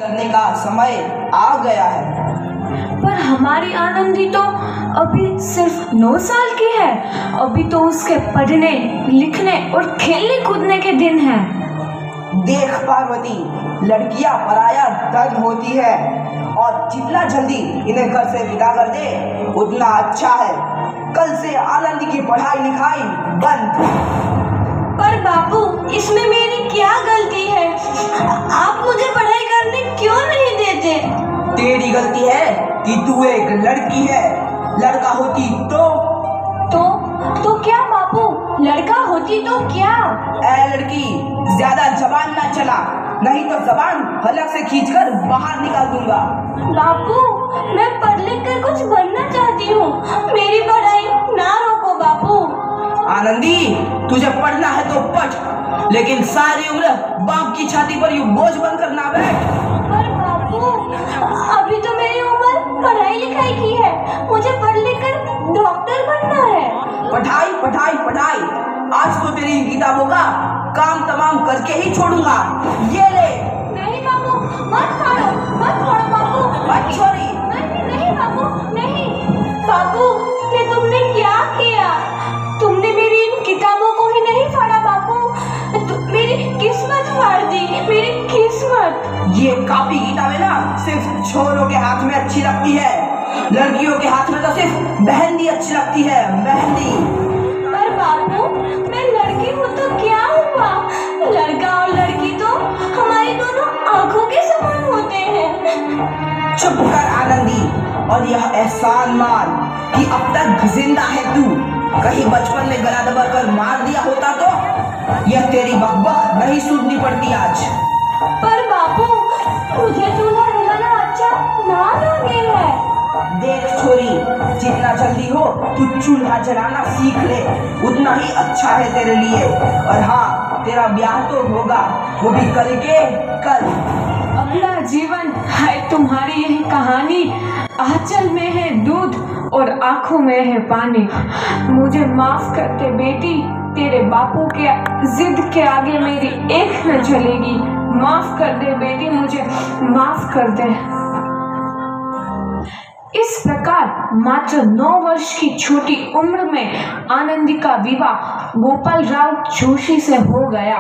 करने का समय आ गया है। पर हमारी आनंदी तो अभी सिर्फ 9 साल की है। अभी तो उसके पढ़ने लिखने और खेलने कूदने के दिन हैं। देख पार्वती, लड़कियां पराया धन होती है और जितना जल्दी इन्हें घर से विदा कर दे उतना अच्छा है। कल से आनंदी की पढ़ाई लिखाई बंद। पर बापू, इसमें मेरी क्या गलती है? आप मुझे पढ़ाई करने क्यों नहीं देते? तेरी गलती है कि तू एक लड़की है। लड़का होती तो क्या बापू? लड़का होती तो क्या? ऐ लड़की, ज्यादा जबान ना चला, नहीं तो जबान हलक से खींचकर बाहर निकाल दूंगा। बापू, मैं पढ़ लिख कर कुछ बनना चाहती हूँ। मेरी पढ़ाई ना रोको बापू। आनंदी, तुझे पढ़ना है तो पढ़, लेकिन सारी उम्र बाप की छाती पर यूं बोझ बनकर ना बैठ। पर बापू, अभी तो मेरी उम्र पढ़ाई लिखाई की है। मुझे पढ़ लिख कर डॉक्टर बनना है। पढ़ाई पढ़ाई पढ़ाई, आज तो तेरी इन किताबों का काम तमाम करके ही छोड़ूंगा। ये ले। नहीं बापू, मत फाड़ो बापू। मत छोड़ी। नहीं बापू, नहीं। बापू, ये तुमने क्या किया? तुमने मेरी इन किताबों को ही नहीं फाड़ा बापू, मेरी किस्मत फाड़ दी, मेरी किस्मत। ये कॉपी किताबें ना सिर्फ छोरों के हाथ में अच्छी लगती है, लड़कियों के हाथ में तो सिर्फ मेहंदी अच्छी लगती है, मेहंदी। पर बापू, मैं लड़की हूँ तो क्या हुआ? लड़का और लड़की तो हमारी दोनों आंखों के समान होते हैं। चुप कर आनंदी, और यह एहसान मान कि अब तक जिंदा है तू। कहीं बचपन में गला दबाकर मार दिया होता तो यह तेरी बकबक नहीं सुननी पड़ती आज। पर बापू, मुझे चूल्हा जलाना अच्छा ना लगे है। देख छोरी, जितना जल्दी हो तू चूल्हा जलाना सीख ले, उतना ही अच्छा है तेरे लिए। और हाँ, तेरा ब्याह तो होगा, वो भी कल के कल। अगला जीवन है तुम्हारी यही कहानी। आंचल में है दूध और आंखों में है पानी। मुझे माफ कर दे बेटी, तेरे बापू के जिद के आगे मेरी एक न चलेगी। माफ कर दे बेटी, मुझे माफ कर दे। इस प्रकार मात्र 9 वर्ष की छोटी उम्र में आनंदी का विवाह गोपाल राव जोशी से हो गया।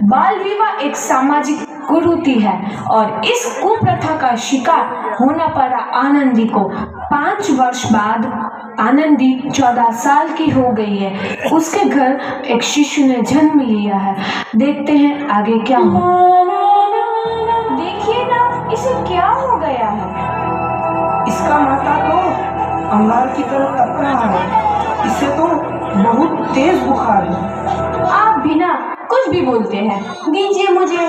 बाल विवाह एक सामाजिक कुरीति है और इस कुप्रथा का शिकार होना पड़ा आनंदी को। 5 वर्ष बाद आनंदी 14 साल की हो गई है। उसके घर एक शिशु ने जन्म लिया है। देखते हैं आगे क्या हो। देखिए ना, इसे क्या हो गया है? इसका माथा तो अंगार की तरह तप रहा है। इसे तो बहुत तेज बुखार है। आप बिना कुछ भी बोलते हैं, दीजिए मुझे।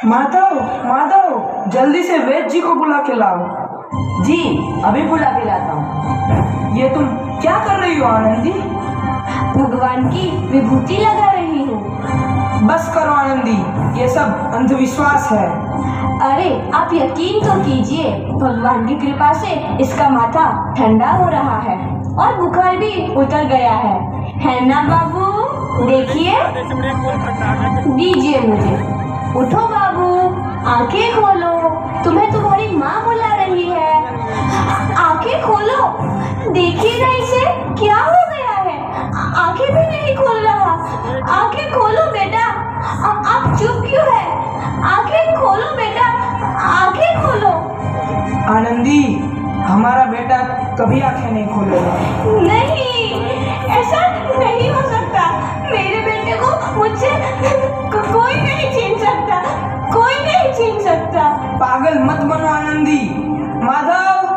माधव, जल्दी से वैद्य जी को बुला के लाओ। जी, अभी बुला के लाता हूँ। ये तुम क्या कर रही हो आनंदी? भगवान की विभूति लगा रही हूँ। बस करो आनंदी, ये सब अंधविश्वास है। अरे आप यकीन तो कीजिए, भगवान की कृपा से इसका माथा ठंडा हो रहा है और बुखार भी उतर गया है ना बाबू? देखिए, दीजिए मुझे। उठो बाबू, आंखें खोलो, तुम्हें तुम्हारी माँ बुला रही है। आंखें खोलो, देखिए ना इसे क्या हो गया है। आंखें भी नहीं खोल रहा। आंखें खोलो बेटा। आप चुप क्यों है? आंखें खोलो बेटा, आंखें खोलो। आनंदी, हमारा बेटा कभी आंखें नहीं खोलेगा। नहीं, ऐसा नहीं हो सकता। मेरे बेटे को मुझसे कोई नहीं छीन सकता, कोई नहीं छीन सकता। पागल मत बनो आनंदी। माधव,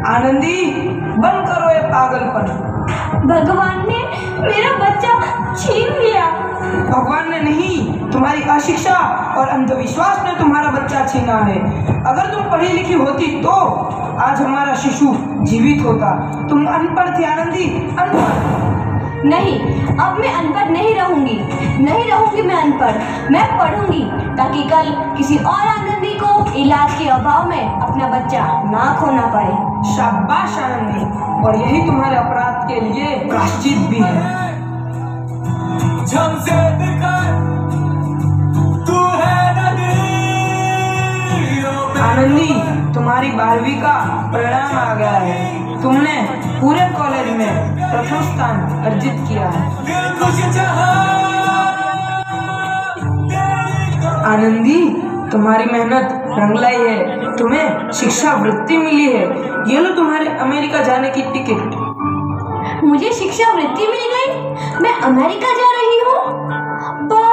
आनंदी, बंद करो ये पागलपन। भगवान ने मेरा बच्चा छीन लिया। भगवान ने नहीं, तुम्हारी अशिक्षा और अंधविश्वास ने तुम्हारा बच्चा छीना है। अगर तुम पढ़ी लिखी होती तो आज हमारा शिशु जीवित होता। तुम अनपढ़ थी आनंदी, अनपढ़। नहीं, अब मैं अनपढ़ नहीं रहूंगी मैं अनपढ़। मैं पढ़ूंगी ताकि कल किसी और आनंदी को इलाज के अभाव में अपना बच्चा ना खोना पड़े। शाबाश आनंदी, और यही तुम्हारे अपराध के लिए प्रायश्चित भी है। तुम्हारी 12वीं का परिणाम आ गया है। तुमने पूरे कॉलेज में प्रथम स्थान अर्जित किया है। आनंदी, तुम्हारी मेहनत रंग लाई है। तुम्हें शिक्षा वृत्ति मिली है। ये लो तुम्हारे अमेरिका जाने की टिकट। मुझे शिक्षा वृत्ति मिल गई? मैं अमेरिका जा रही हूँ? पर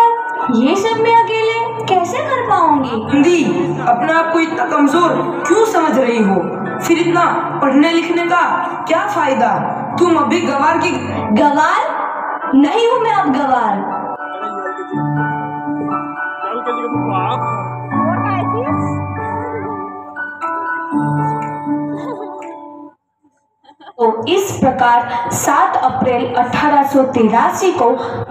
ये सब मैं अकेले कैसे कर पाऊंगी? आनंदी, अपने आप को इतना कमजोर क्यों समझ रही हो? फिर इतना पढ़ने लिखने का क्या फायदा? तुम अभी गवार की गवार नहीं हूँ मैं अब गवार। तो इस प्रकार 7 अप्रैल 1883 को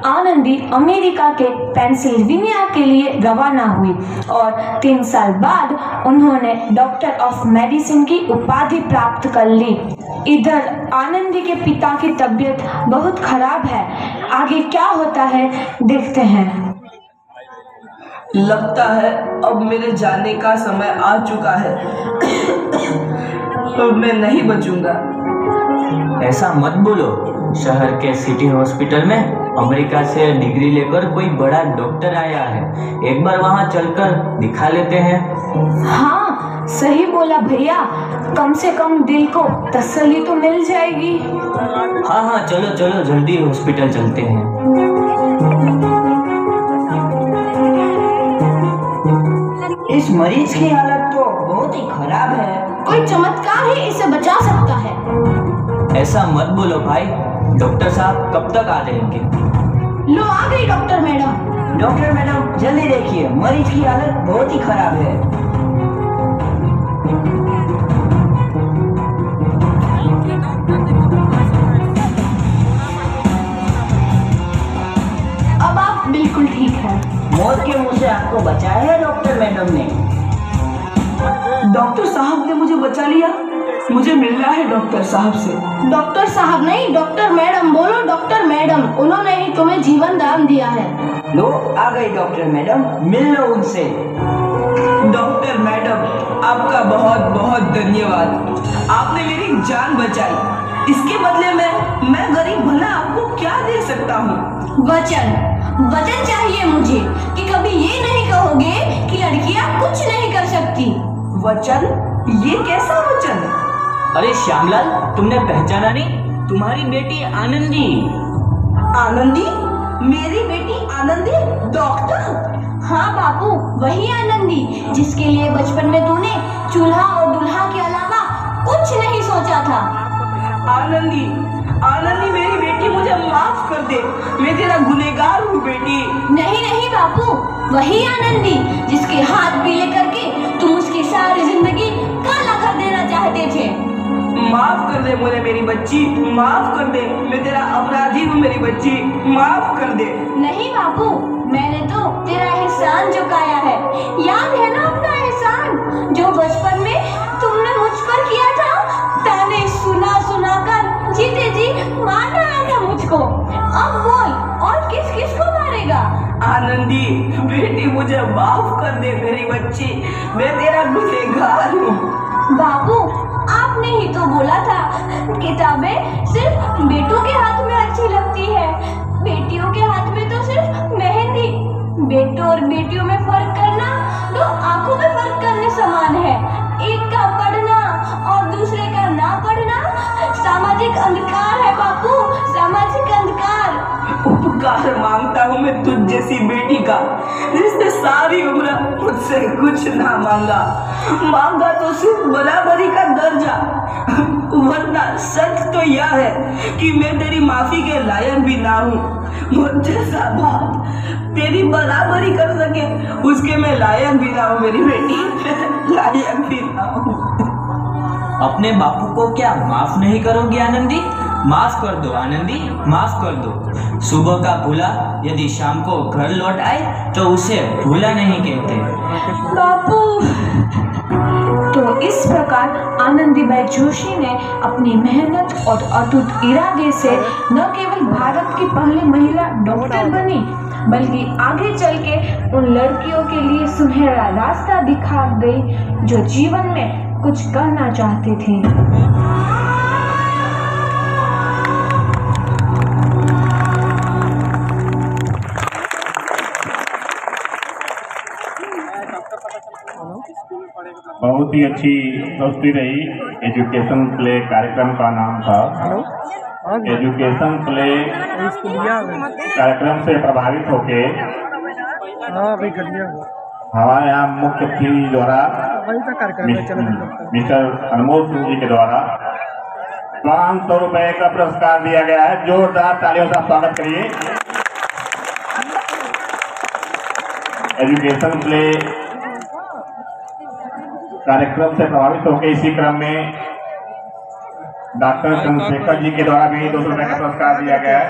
आनंदी अमेरिका के पेंसिल्वेनिया के लिए रवाना हुई और 3 साल बाद उन्होंने डॉक्टर ऑफ मेडिसिन की उपाधि प्राप्त कर ली। इधर आनंदी के पिता की तबीयत बहुत खराब है। आगे क्या होता है देखते हैं। लगता है अब मेरे जाने का समय आ चुका है। अब मैं नहीं बचूंगा। ऐसा मत बोलो। शहर के सिटी हॉस्पिटल में अमेरिका से डिग्री लेकर कोई बड़ा डॉक्टर आया है। एक बार वहां चलकर दिखा लेते हैं। हाँ, सही बोला भैया। कम से कम दिल को तसल्ली तो मिल जाएगी। हाँ हाँ, चलो चलो जल्दी हॉस्पिटल चलते हैं। इस मरीज की हालत तो बहुत ही खराब है। कोई चमत्कार ही इसे बचा सकता है। ऐसा मत बोलो भाई। डॉक्टर साहब कब तक आ जाएंगे? लो आ गई डॉक्टर मैडम। डॉक्टर मैडम जल्दी देखिए, मरीज की हालत बहुत ही खराब है। अब आप बिल्कुल ठीक हैं। मौत के मुंह से आपको बचाया है डॉक्टर मैडम ने। डॉक्टर साहब ने मुझे बचा लिया। मुझे मिलना है डॉक्टर साहब से। डॉक्टर साहब नहीं, डॉक्टर मैडम बोलो। डॉक्टर मैडम, उन्होंने ही तुम्हें जीवन दान दिया है। लो आ गई डॉक्टर मैडम, मिल लो उनसे। डॉक्टर मैडम, आपका बहुत बहुत धन्यवाद। आपने मेरी जान बचाई। इसके बदले में मैं गरीब भला आपको क्या दे सकता हूँ? वचन वचन चाहिए मुझे कि कभी ये नहीं कहोगे कि लड़कियां कुछ नहीं कर सकती। वचन? ये कैसा वचन? अरे श्यामलाल, तुमने पहचाना नहीं? तुम्हारी बेटी आनंदी। आनंदी? मेरी बेटी आनंदी डॉक्टर? हाँ बापू, वही आनंदी जिसके लिए बचपन में तूने चूल्हा और दूल्हा के अलावा कुछ नहीं सोचा था। आनंदी, आनंदी मेरी बेटी, मुझे माफ कर दे। मैं तेरा गुनहगार हूँ बेटी। नहीं नहीं बापू, वही आनंदी जिसके हाथ पीले करके तुम उसकी सारी जिंदगी काला कर देना चाहते थे। माफ कर दे मुझे मेरी बच्ची, माफ कर दे। मैं तेरा अपराधी हूँ मेरी बच्ची, माफ कर दे। नहीं बापू, मैंने तो तेरा एहसान चुकाया है। याद है ना अपना एहसान जो बचपन में तुमने मुझ पर किया था? ताने सुना सुना कर जीते जी मार डाला था मुझको। अब बोल, और किस किस को मारेगा? आनंदी बेटी, मुझे माफ कर दे मेरी बच्ची। मैं तेरा गुनहगार हूँ। बाबू, आपने ही तो बोला था किताबें सिर्फ बेटों के हाथ में अच्छी लगती है, बेटियों के हाथ में तो सिर्फ मेहंदी। बेटों और बेटियों में फर्क करना तो आंखों में फर्क करने समान है। एक का पढ़ना और दूसरे का ना पढ़ना सामाजिक अंधकार है बापू, सामाजिक अंधकार। उपकार मांगता हूँ मैं तुझ जैसी बेटी का, जिसने सारी उम्र मुझसे कुछ ना मांगा तो सिर्फ बराबरी का दर्जा। वरना सच तो यह है कि मैं तेरी माफी के लायक भी ना हूँ। मुझ जैसा बाप तेरी बराबरी कर सके उसके मैं लायक भी ना हूँ मेरी बेटी, लायक भी ना हूँ। अपने बापू को क्या माफ नहीं करोगी आनंदी? माफ कर दो आनंदी, माफ कर दो। सुबह का भूला यदि शाम को घर लौट आए तो उसे भूला नहीं कहते। बापू। तो इस प्रकार आनंदीबाई जोशी ने अपनी मेहनत और अटूट इरादे से न केवल भारत की पहली महिला डॉक्टर बनी, बल्कि आगे चल के उन लड़कियों के लिए सुनहरा रास्ता दिखा गई जो जीवन में कुछ कहना चाहती थी। बहुत ही अच्छी प्रस्तुति रही। एजुकेशन प्ले कार्यक्रम का नाम था। एजुकेशन प्ले कार्यक्रम से प्रभावित होके हमारे यहाँ मुख्य अतिथि द्वारा मिस्टर अनमोल सिंह जी के द्वारा 500 रुपए का पुरस्कार दिया गया है। जोरदार तालियों से स्वागत करिए। एजुकेशन प्ले कार्यक्रम से प्रभावित होकर इसी क्रम में डॉक्टर चंद्रशेखर जी के द्वारा भी 200 रुपए का पुरस्कार दिया गया है।